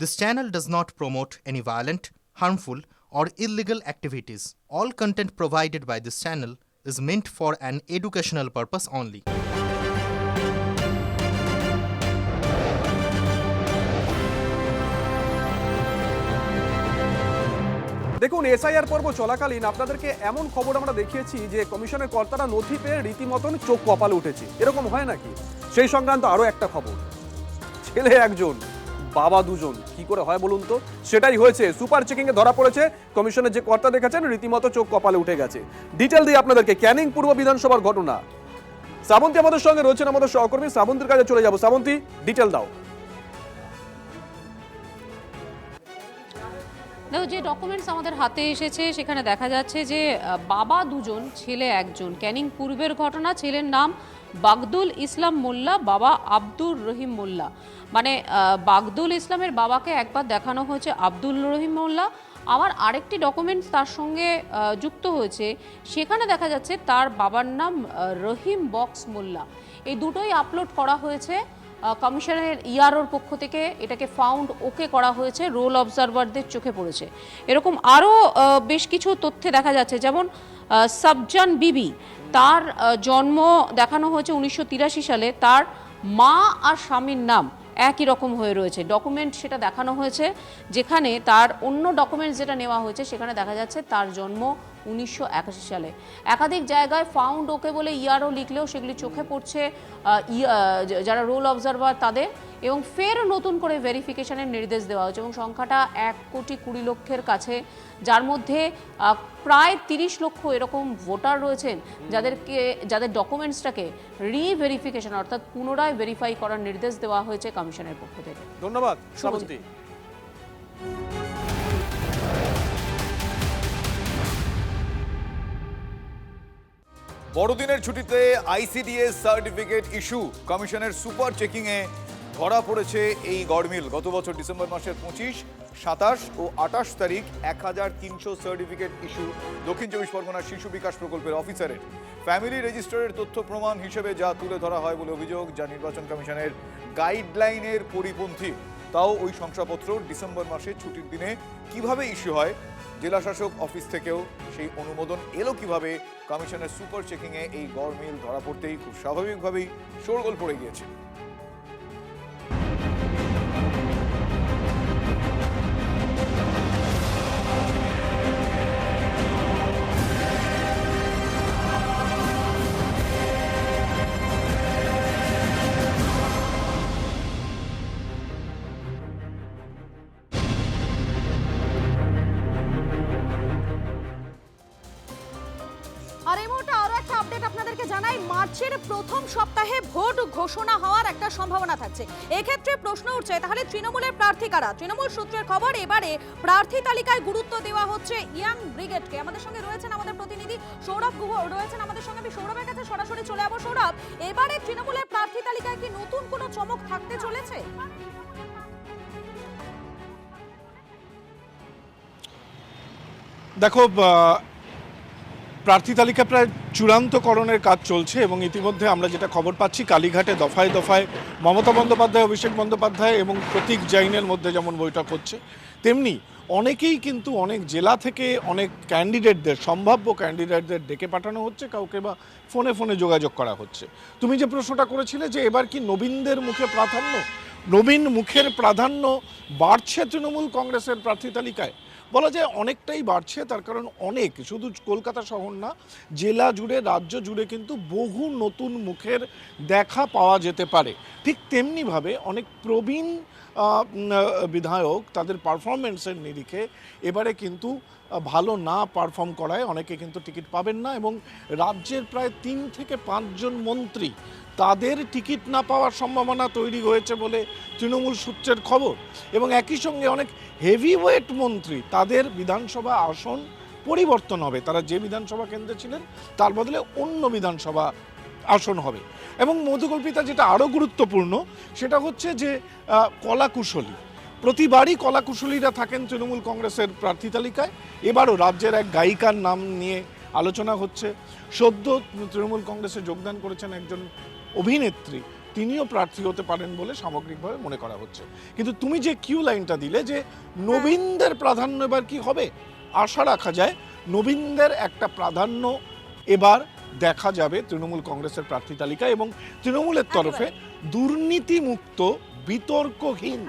This channel does not promote any violent, harmful, or illegal activities. All content provided by this channel is meant for an educational purpose only. দেখুন, SIR পর্ব চলাকালীন আপনাদেরকে এমন খবর আমরা দেখিয়েছি যে কমিশনের কর্তারা নথি পেয়ে রীতিমতন চোখ কপালে উঠেছে। এরকম হয় নাকি? সেই সংক্রান্ত আরও একটা খবর, ছেলে একজন বাবা দুজন, কি করে হয় বলুন তো? সেটাই হয়েছে, সুপার চেকিংয়ে ধরা পড়েছে। কমিশনের যে কর্তা দেখেছেন রীতিমতো চোখ কপালে উঠে গেছে। ডিটেল দিয়ে আপনাদেরকে ক্যানিং পূর্ব বিধানসভার ঘটনা। শ্রাবন্তী আমাদের সঙ্গে রয়েছেন, আমাদের সহকর্মী। শ্রাবন্তীর কাছে চলে যাব। শ্রাবন্তী, ডিটেল দাও। দেখো, যে ডকুমেন্টস আমাদের হাতে এসেছে সেখানে দেখা যাচ্ছে যে বাবা দুজন, ছেলে একজন। ক্যানিং পূর্বের ঘটনা। ছেলের নাম বাগদুল ইসলাম মোল্লা, বাবা আব্দুর রহিম মোল্লা। মানে বাগদুল ইসলামের বাবাকে একবার দেখানো হয়েছে আব্দুল রহিম মোল্লা, আমার আরেকটি ডকুমেন্টস তার সঙ্গে যুক্ত হয়েছে, সেখানে দেখা যাচ্ছে তার বাবার নাম রহিম বক্স মোল্লা। এই দুটোই আপলোড করা হয়েছে কমিশনের ইআরওর পক্ষ থেকে। এটাকে ফাউন্ড ওকে করা হয়েছে, রোল অবজারভারদের চোখে পড়েছে। এরকম আরও বেশ কিছু তথ্যে দেখা যাচ্ছে, যেমন সাবজান বিবি, তার জন্ম দেখানো হয়েছে 1983 সালে। তার মা আর স্বামীর নাম একই রকম হয়ে রয়েছে। ডকুমেন্ট সেটা দেখানো হয়েছে, যেখানে তার অন্য ডকুমেন্টস যেটা নেওয়া হয়েছে সেখানে দেখা যাচ্ছে তার জন্ম 1981 সালে। একাধিক জায়গায় ফাউন্ড ওকে বলে ইআরও লিখলেও সেগুলি চোখে পড়ছে যারা রোল অবজারভার তাদের, এবং ফের নতুন করে ভেরিফিকেশনের নির্দেশ দেওয়া হয়েছে। এবং সংখ্যাটা 1,20,00,000 কাছে, যার মধ্যে প্রায় 30 লক্ষ এরকম ভোটার রয়েছেন যাদের ডকুমেন্টসটাকে রিভেরিফিকেশন অর্থাৎ পুনরায় ভেরিফাই করার নির্দেশ দেওয়া হয়েছে কমিশনের পক্ষ থেকে। ধন্যবাদ শ্রাবন্তী। বড়দিনের ছুটিতে আইসিডিএস সার্টিফিকেট ইস্যু, কমিশনের সুপার চেকিংয়ে ধরা পড়েছে এই গড়মিল। গত বছর ডিসেম্বর মাসের 25, 27 ও 28 তারিখ 1300 সার্টিফিকেট ইস্যু দক্ষিণ 24 পরগনার শিশু বিকাশ প্রকল্পের অফিসারের। ফ্যামিলি রেজিস্টারের তথ্য প্রমাণ হিসেবে যা তুলে ধরা হয় বলে অভিযোগ, যা নির্বাচন কমিশনের গাইডলাইনের পরিপন্থী। তাও ওই শংসাপত্র ডিসেম্বর মাসে ছুটির দিনে কিভাবে ইস্যু হয়, জেলা শাসক অফিস থেকেও সেই অনুমোদন এলো কিভাবে, কমিশনের সুপার চেকিংয়ে এই গড়মিল ধরা পড়তেই খুব স্বাভাবিকভাবেই শোরগোল পড়ে গিয়েছে। জানাই, মার্চের প্রথম সপ্তাহে ভোট ঘোষণা হওয়ার একটা সম্ভাবনা থাকছে। এক্ষেত্রে প্রশ্ন উঠছে, তাহলে তৃণমূলের প্রার্থী কারা? তৃণমূল সূত্রের খবর, এবারে প্রার্থী তালিকায় গুরুত্ব দেওয়া হচ্ছে ইয়াং ব্রিগেডকে। আমাদের সঙ্গে রয়েছেন আমাদের প্রতিনিধি সৌরভ গুহ রয়েছেন আমাদের সঙ্গে। আমি সৌরভের কাছে সরাসরি চলে যাবো। সৌরভ, এবারে তৃণমূলের প্রার্থী তালিকায় কি নতুন কোনো চমক থাকতে চলেছে? দেখো, প্রার্থী তালিকা প্রায় চূড়ান্তকরণের কাজ চলছে এবং ইতিমধ্যে আমরা যেটা খবর পাচ্ছি, কালীঘাটে দফায় দফায় মমতা বন্দ্যোপাধ্যায়, অভিষেক বন্দ্যোপাধ্যায় এবং প্রতীক জৈনের মধ্যে যেমন বৈঠক হচ্ছে, তেমনি অনেকেই কিন্তু অনেক জেলা থেকে অনেক ক্যান্ডিডেটদের, সম্ভাব্য ক্যান্ডিডেটদের ডেকে পাঠানো হচ্ছে, কাউকে বা ফোনে ফোনে যোগাযোগ করা হচ্ছে। তুমি যে প্রশ্নটা করেছিলে যে এবার কি নবীনদের মুখে প্রাধান্য, নবীন মুখের প্রাধান্য বাড়ছে তৃণমূল কংগ্রেসের প্রার্থী তালিকায়, বলা যায় অনেকটাই বাড়ছে। তার কারণ অনেক, শুধু কলকাতা শহর না, জেলা জুড়ে, রাজ্য জুড়ে কিন্তু বহু নতুন মুখের দেখা পাওয়া যেতে পারে। ঠিক তেমনিভাবে অনেক প্রবীণ বিধায়ক তাদের পারফরমেন্সের নিরিখে এবারে কিন্তু ভালো না পারফর্ম করায় অনেকে কিন্তু টিকিট পাবেন না, এবং রাজ্যের প্রায় 3 থেকে 5 জন মন্ত্রী, তাদের টিকিট না পাওয়ার সম্ভাবনা তৈরি হয়েছে বলে তৃণমূল সূত্রের খবর। এবং একই সঙ্গে অনেক হেভিওয়েট মন্ত্রী, তাদের বিধানসভা আসন পরিবর্তন হবে, তারা যে বিধানসভা কেন্দ্রে ছিলেন তার বদলে অন্য বিধানসভা আসন হবে। এবং মধুকল্পিতা যেটা আরও গুরুত্বপূর্ণ, সেটা হচ্ছে যে কলাকুশলী, প্রতিবারই কলাকুশলীরা থাকেন তৃণমূল কংগ্রেসের প্রার্থী তালিকায়। এবারও রাজ্যের এক গায়িকার নাম নিয়ে আলোচনা হচ্ছে। সদ্য তৃণমূল কংগ্রেসে যোগদান করেছেন একজন অভিনেত্রী, তিনিও প্রার্থী হতে পারেন বলে সামগ্রিকভাবে মনে করা হচ্ছে। কিন্তু তুমি যে কিউ লাইনটা দিলে যে নবীনদের প্রাধান্য এবার কি হবে, আশা রাখা যায় নবীনদের একটা প্রাধান্য এবার দেখা যাবে তৃণমূল কংগ্রেসের প্রার্থী তালিকায়, এবং তৃণমূলের তরফে দুর্নীতিমুক্ত বিতর্কহীন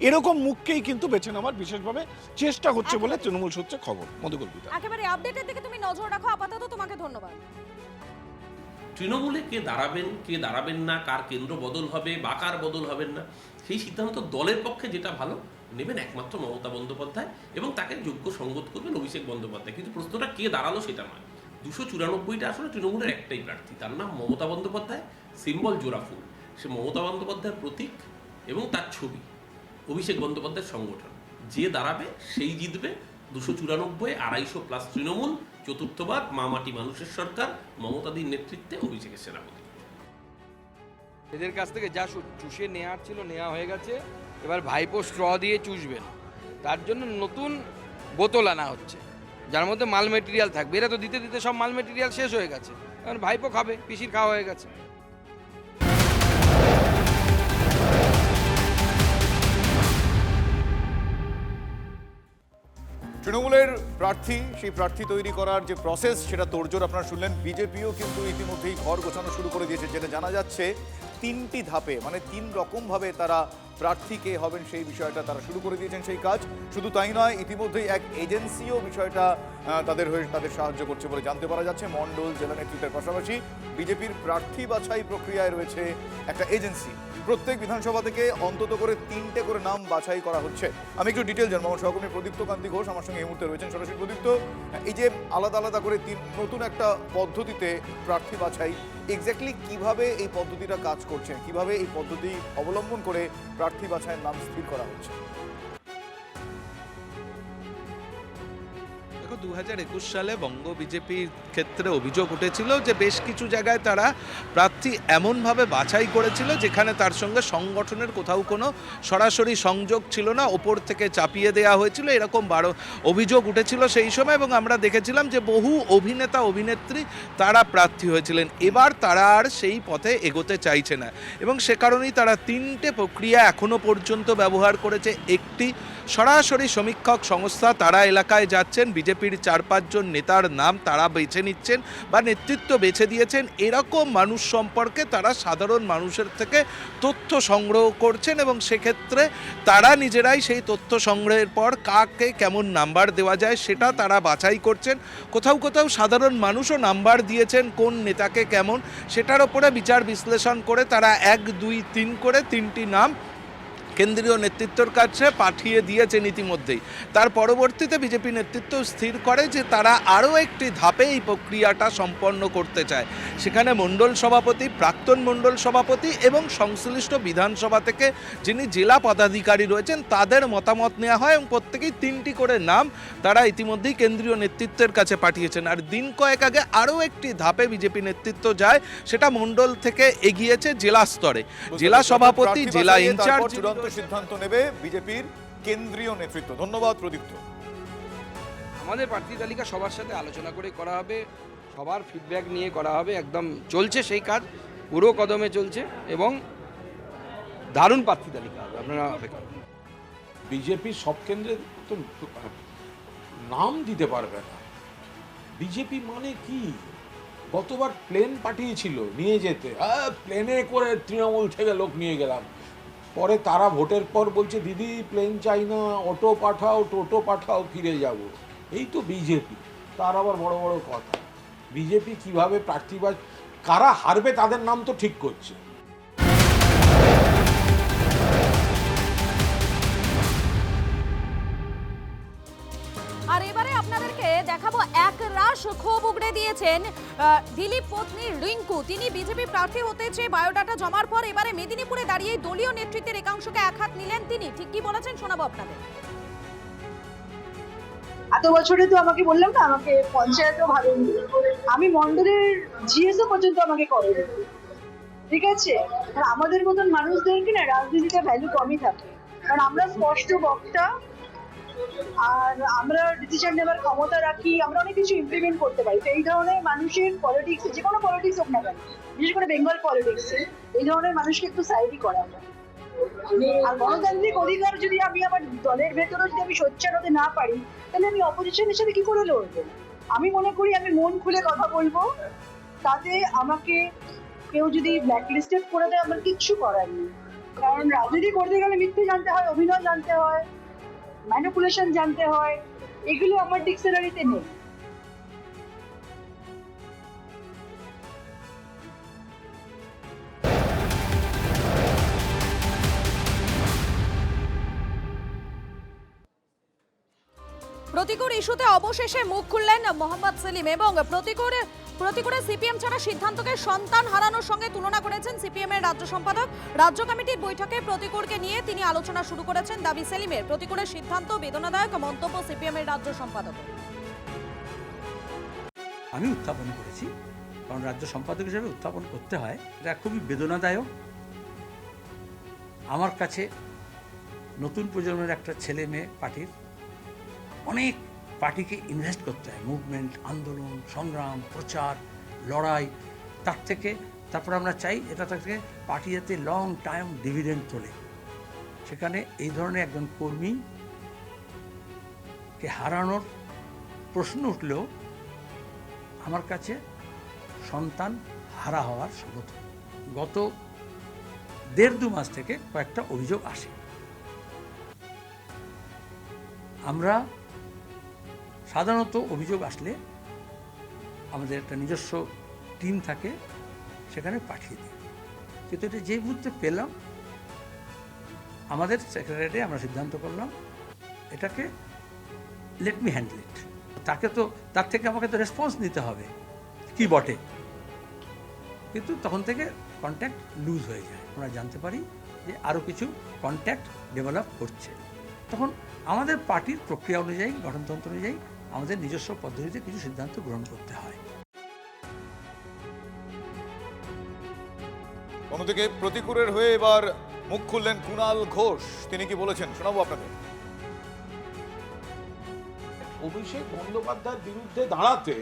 এরকম মুখকেই কিন্তু বেছে নেওয়ার বিশেষভাবে চেষ্টা হচ্ছে বলে তৃণমূল সূত্রে খবর। মধুকল্পিতা, একেবারে আপডেটের দিকে তুমি নজর রাখো। আপাতত তোমাকে ধন্যবাদ। তৃণমূলে কে দাঁড়াবেন না, কার কেন্দ্র বদল হবে বা কার বদল হবেন না, সেই সিদ্ধান্ত দলের পক্ষে যেটা ভালো নেবেন একমাত্র মমতা বন্দ্যোপাধ্যায়, এবং তাকে যোগ্য সঙ্গত করবেন অভিষেক বন্দ্যোপাধ্যায়। কিন্তু প্রশ্নটা কে দাঁড়ালো সেটা নয়। 294টা আসলে তৃণমূলের একটাই প্রার্থী, তার নাম মমতা বন্দ্যোপাধ্যায়, সিম্বল জোড়াফুল। সে মমতা বন্দ্যোপাধ্যায়ের প্রতীক এবং তার ছবি অভিষেক বন্দ্যোপাধ্যায়ের সংগঠন। যে দাঁড়াবে সেই জিতবে। 294, 250+ তৃণমূল, চতুর্থবার মা মাটি মানুষের সরকার, মমতাদির নেতৃত্বে অভিষেকের সেনাপতি। এদের কাছ থেকে যা চুষে নেওয়ার ছিল নেওয়া হয়ে গেছে, এবার ভাইপো স্ট্র দিয়ে চুষবেন। তার জন্য নতুন বোতল আনা হচ্ছে যার মধ্যে মাল মেটেরিয়াল থাকবে। এরা তো দিতে দিতে সব মাল মেটেরিয়াল শেষ হয়ে গেছে, এখন ভাইপো খাবে, পিসির খাওয়া হয়ে গেছে। তৃণমূলের প্রার্থী, সেই প্রার্থী তৈরি করার যে প্রসেস সেটা তোড়জোড় আপনারা শুনলেন। বিজেপিও কিন্তু ইতিমধ্যেই ঘর গোছানো শুরু করে দিয়েছে, যেটা জানা যাচ্ছে 3টি ধাপে, মানে 3 রকমভাবে তারা প্রার্থী কে হবেন সেই বিষয়টা তারা শুরু করে দিয়েছেন সেই কাজ। শুধু তাই নয়, ইতিমধ্যেই এক এজেন্সিও বিষয়টা তাদের সাহায্য করছে বলে জানতে পারা যাচ্ছে। মণ্ডল জেলা নেতৃত্বের পাশাপাশি বিজেপির প্রার্থী বাছাই প্রক্রিয়ায় রয়েছে একটা এজেন্সি। প্রত্যেক বিধানসভা থেকে অন্তত করে 3টে করে নাম বাছাই করা হচ্ছে। আমি একটু ডিটেল জানবো। আমার সহকর্মী প্রদীপ্ত কান্তি ঘোষ আমার সঙ্গে এই মুহূর্তে রয়েছেন সরাসরি। প্রদীপ্ত, এই যে আলাদা আলাদা করে নতুন একটা পদ্ধতিতে প্রার্থী বাছাই, এক্স্যাক্টলি কিভাবে এই পদ্ধতিটা কাজ করছে, কিভাবে এই পদ্ধতি অবলম্বন করে প্রার্থী বাছাইয়ের নাম স্থির করা হচ্ছে? দেখো, 2021 সালে বঙ্গ বিজেপির ক্ষেত্রে অভিযোগ উঠেছিল যে বেশ কিছু জায়গায় তারা প্রার্থী এমনভাবে বাছাই করেছিল যেখানে তার সঙ্গে সংগঠনের কোথাও কোনো সরাসরি সংযোগ ছিল না, ওপর থেকে চাপিয়ে দেওয়া হয়েছিল, এরকম অভিযোগ উঠেছিল সেই সময়। এবং আমরা দেখেছিলাম যে বহু অভিনেতা অভিনেত্রী তারা প্রার্থী হয়েছিলেন। এবার তারা আর সেই পথে এগোতে চাইছে না, এবং সে কারণেই তারা 3টে প্রক্রিয়া এখনো পর্যন্ত ব্যবহার করেছে। একটি সরাসরি সমীক্ষক সংস্থা, তারা এলাকায় যাচ্ছেন, বিজেপির 4-5 জন নেতার নাম তারা বেছে নিচ্ছেন বা নেতৃত্ব বেছে দিয়েছেন, এরকম মানুষ সম্পর্কে তারা সাধারণ মানুষের থেকে তথ্য সংগ্রহ করছেন, এবং সেক্ষেত্রে তারা নিজেরাই সেই তথ্য সংগ্রহের পর কাকে কেমন নাম্বার দেওয়া যায় সেটা তারা বাছাই করছেন। কোথাও কোথাও সাধারণ মানুষও নাম্বার দিয়েছেন কোন নেতাকে কেমন, সেটার ওপরে বিচার বিশ্লেষণ করে তারা 1, 2, 3 করে 3টি নাম কেন্দ্রীয় নেতৃত্বের কাছে পাঠিয়ে দিয়েছেন ইতিমধ্যেই। তার পরবর্তীতে বিজেপি নেতৃত্ব স্থির করে যে তারা আরও একটি ধাপে এই প্রক্রিয়াটা সম্পন্ন করতে চায়। সেখানে মণ্ডল সভাপতি, প্রাক্তন মণ্ডল সভাপতি এবং সংশ্লিষ্ট বিধানসভা থেকে যিনি জেলা পদাধিকারী রয়েছেন তাদের মতামত নেওয়া হয়, এবং প্রত্যেকেই 3টি করে নাম তারা ইতিমধ্যেই কেন্দ্রীয় নেতৃত্বের কাছে পাঠিয়েছেন। আর দিন কয়েক আগে আরও একটি ধাপে বিজেপি নেতৃত্ব যায়, সেটা মণ্ডল থেকে এগিয়েছে জেলা স্তরে। জেলা সভাপতি, জেলা ইনচার্জ সিদ্ধান্ত নেবে বিজেপির কেন্দ্রীয় নেতৃত্ব। ধন্যবাদ প্রদীপ্ত। আমাদের প্রার্থী তালিকা সবার সাথে আলোচনা করে করা হবে, সবার ফিডব্যাক নিয়ে করা হবে। একদম চলছে সেই কাজ, পুরো কদমে চলছে, এবং দারুণ প্রার্থী তালিকা হবে, আপনারা অপেক্ষা করুন। বিজেপি সব কেন্দ্রে তো নাম দিতে পারবে না। বিজেপি মানে কি? গতবার প্লেন পাঠিয়েছিল নিয়ে যেতে, প্লেনে করে তৃণমূল থেকে লোক নিয়ে গেলাম, পরে তারা ভোটের পর বলছে দিদি প্লেন চাই না, অটো পাঠাও, টোটো পাঠাও, ফিরে যাব। এই তো বিজেপি, তার আবার বড় বড় কথা। বিজেপি কিভাবে প্রার্থী বা কারা হারবে তাদের নাম তো ঠিক করছে। আর এবারে আপনাদেরকে দেখাবো এক রাশ ক্ষোভ উগড়ে দিয়েছেন দিলীপ পত্নী রিঙ্কু। তিনি বিজেপি প্রার্থী হতে চেয়ে বায়োডাটা জমার পর এবারে মেদিনীপুরে দাঁড়িয়ে দলীয় নেতৃত্বের একাংশকে একহাত নিলেন তিনি। ঠিক কি বলেছেন শোনাবো আপনাদের। এত বছরে তো আমাকে বললাম না, আমাকে পঞ্চায়েতও ভালো, আমি মন্ডলের জিএসও পর্যন্ত আমাকে করে, ঠিক আছে? আর আমাদের মতন মানুষদেরকে না রাজনীতিতে ভ্যালু কমই থাকে, কারণ আমরা স্পষ্ট বক্তা, আর আমরা ডিসিশন নেবার ক্ষমতা রাখি, আমরা অনেক কিছু ইমপ্লিমেন্ট করতে পারি। তো এই ধরনের মানুষের পলিটিক্স, যে কোনো পলিটিক্স হোক না কেন, বিশেষ করে বেঙ্গল পলিটিক্সে এই ধরনের মানুষকে একটু সাইডই করা হয়। আর গণতান্ত্রিক অধিকার যদি আমি আমার দলের ভেতরে যদি আমি সোচ্চার হতে না পারি, তাহলে আমি অপোজিশন হিসেবে কি করে লড়বো? আমি মনে করি আমি মন খুলে কথা বলবো, তাতে আমাকে কেউ যদি ব্ল্যাকলিস্টেড করে দেয় আমার কিচ্ছু করার নেই। কারণ রাজনীতি করতে গেলে মিথ্যে জানতে হয়, অভিনয় জানতে হয়, ম্যানিপুলেশন জানতে হয়, এগুলো আমার ডিকশনারিতে নেই। প্রতিকূল ইস্যুতে অবশেষে মুখ খুললেন মোহাম্মদ সেলিম এবং প্রতিকূলে সিপিএম ছাড়া সিদ্ধান্তকে সন্তান হারানোর সঙ্গে তুলনা করেছেন সিপিএম এর রাজ্য সম্পাদক। রাজ্য কমিটির বৈঠকে প্রতিকূলকে নিয়ে তিনি আলোচনা শুরু করেছেন। দাবি সেলিমের, প্রতিকূলের সিদ্ধান্ত বেদনাদায়ক মন্তব্য সিপিএম এর রাজ্য সম্পাদক। আমি উত্থাপন করেছি, কারণ রাজ্য সম্পাদক হিসেবে উত্থাপন করতে হয়, এটা খুবই বেদনাদায়ক। আমার কাছে নতুন প্রজন্মের একটা ছেলে মেয়ে পার্টির, অনেক পার্টিকে ইনভেস্ট করতে হয়, মুভমেন্ট, আন্দোলন, সংগ্রাম, প্রচার, লড়াই, তার থেকে তারপর আমরা চাই এটা থেকে পার্টি যাতে লং টাইম ডিভিডেন্ড তোলে। সেখানে এই ধরনের একজন কর্মীকে হারানোর প্রশ্ন উঠলেও আমার কাছে সন্তান হারা হওয়ার সমতুল্য। গত 1.5-2 মাস থেকে কয়েকটা অভিযোগ আসে। আমরা সাধারণত অভিযোগ আসলে আমাদের একটা নিজস্ব টিম থাকে, সেখানে পাঠিয়ে দিই। কিন্তু এটা যে মুহূর্তে পেলাম, আমাদের সেক্রেটারিয়েটে আমরা সিদ্ধান্ত করলাম এটাকে লেট মি হ্যান্ডেল ইট। তার থেকে আমাকে তো রেসপন্স নিতে হবে কি বটে, কিন্তু তখন থেকে কন্ট্যাক্ট লুজ হয়ে যায়। আমরা জানতে পারি যে আরও কিছু কন্ট্যাক্ট ডেভেলপ করছে। তখন আমাদের পার্টির প্রক্রিয়া অনুযায়ী, গঠনতন্ত্র অনুযায়ী আমাদের নিজস্ব পদ্ধতিতে কিছু সিদ্ধান্ত গ্রহণ করতে হয়। অন্যদিকে প্রতিকূলের হয়ে এবার মুখ খুললেন কুণাল ঘোষ। তিনি কি বলেছেন শোনাবো আপনাদের। অভিষেক বন্দ্যোপাধ্যায়ের বিরুদ্ধে দাঁড়াতে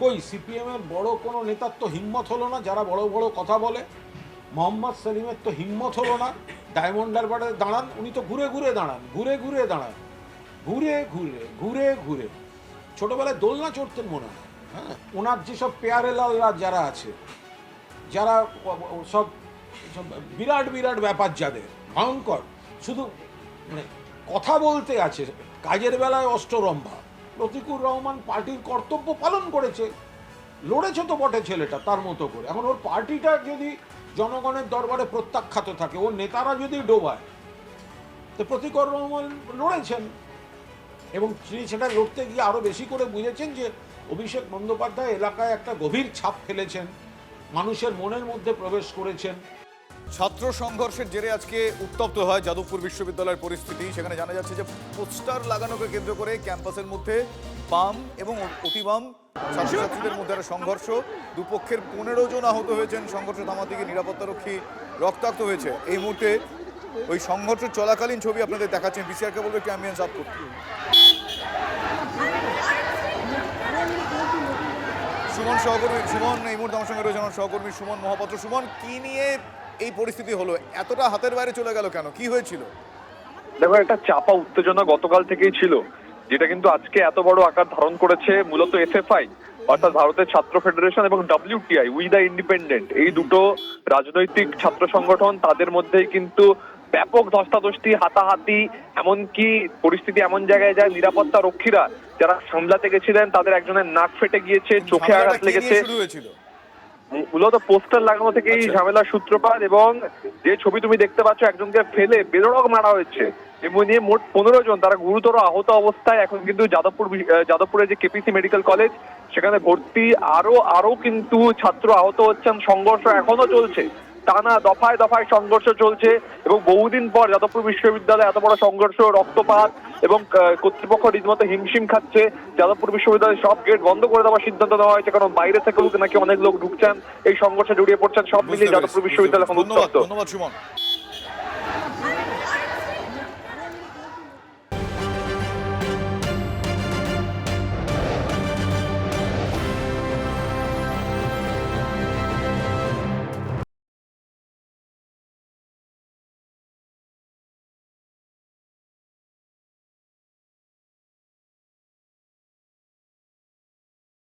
কই সিপিএম এর বড় কোনো নেতার তো হিম্মত হলো না, যারা বড় বড় কথা বলে। মোহাম্মদ সেলিমের তো হিম্মত হলো না ডায়মন্ড হারবারে দাঁড়ান, উনি তো ঘুরে ঘুরে দাঁড়ান, ঘুরে ঘুরে ছোটবেলায় দোলনা চড়তেন মনে হয়। হ্যাঁ, ওনার যেসব পেয়ারেলালরা যারা আছে, যারা সব বিরাট বিরাট ব্যাপার, যাদের ভয়ঙ্কর, শুধু মানে কথা বলতে আছে, কাজের বেলায় অষ্টরম্ভা। প্রতিকূল রহমান পার্টির কর্তব্য পালন করেছে, লড়েছে তো বটে ছেলেটা তার মতো করে। এখন ওর পার্টিটা যদি জনগণের দরবারে প্রত্যাখ্যাত থাকে, ওর নেতারা যদি ডোবায়, তো প্রতিকূল রহমান লড়েছেন এবং তিনি সেটা লড়তে গিয়ে আরও বেশি করে বুঝেছেন যে অভিষেক বন্দ্যোপাধ্যায় এলাকায় একটা গভীর ছাপ ফেলেছেন, মানুষের মনের মধ্যে প্রবেশ করেছেন। ছাত্র সংঘর্ষের জেরে আজকে উত্তপ্ত হয় যাদবপুর বিশ্ববিদ্যালয়ের পরিস্থিতি। সেখানে জানা যাচ্ছে যে পোস্টার লাগানোকে কেন্দ্র করে ক্যাম্পাসের মধ্যে বাম এবং অতিবাম ছাত্রছাত্রীদের মধ্যে একটা সংঘর্ষ। দুপক্ষের 15 জন আহত হয়েছেন। সংঘর্ষ থামাতে গিয়ে নিরাপত্তারক্ষী রক্তাক্ত হয়েছে। এই মুহূর্তে ওই সংঘর্ষ চলাকালীন ছবি আপনাদের দেখাচ্ছেন। বিসিআরকে বলবো একটি অ্যাম্বিয়েন্স আপ করতে। সুমন সহকর্মী, সুমন এই মুহূর্তে আমার সঙ্গে রয়েছে আমার সহকর্মী সুমন মহাপাত্র। সুমন, কি নিয়ে এই পরিস্থিতি হলো? এতটা হাতের বাইরে চলে গেল কেন? কি হয়েছিল? দেখো, একটা চাপা উত্তেজনা গতকাল থেকেই ছিল, যেটা কিন্তু আজকে এত বড় আকার ধারণ করেছে। মূলত এসএফআই অর্থাৎ ভারতের ছাত্র ফেডারেশন এবং WTI উই দ্য ইন্ডিপেন্ডেন্ট, এই দুটো রাজনৈতিক ছাত্র সংগঠন, তাদের মধ্যেই কিন্তু ব্যাপক ধস্তাধস্তি, হাতাহাতি, এমনকি পরিস্থিতি এমন জায়গায় যায় নিরাপত্তা রক্ষীরা যারা সামলাতে গেছিলেন তাদের একজনের নাক ফেটে গিয়েছে, চোখে আঘাত লেগেছে। মূলত পোস্টার লাগানো থেকেই ঝামেলার সূত্রপাত, এবং যে ছবি তুমি দেখতে পাচ্ছ, একজনকে ফেলে বেধড়ক মারা হয়েছে এবং নিয়ে মোট 15 জন তারা গুরুতর আহত অবস্থায় এখন কিন্তু যাদবপুরে যে কেপিসি মেডিকেল কলেজ সেখানে ভর্তি। আরো কিন্তু ছাত্র আহত হচ্ছেন। সংঘর্ষ এখনো চলছে, টানা দফায় দফায় সংঘর্ষ চলছে এবং বহুদিন পর যাদবপুর বিশ্ববিদ্যালয়ে এত বড় সংঘর্ষ, রক্তপাত এবং কর্তৃপক্ষ রীতিমতো হিমশিম খাচ্ছে। যাদবপুর বিশ্ববিদ্যালয়ের সব গেট বন্ধ করে দেওয়ার সিদ্ধান্ত নেওয়া হয়েছে, কারণ বাইরে থেকেও নাকি অনেক লোক ঢুকছেন, এই সংঘর্ষে জড়িয়ে পড়ছেন। সব মিলিয়ে যাদবপুর বিশ্ববিদ্যালয় এখন উত্তপ্ত। ধন্যবাদ সুমন।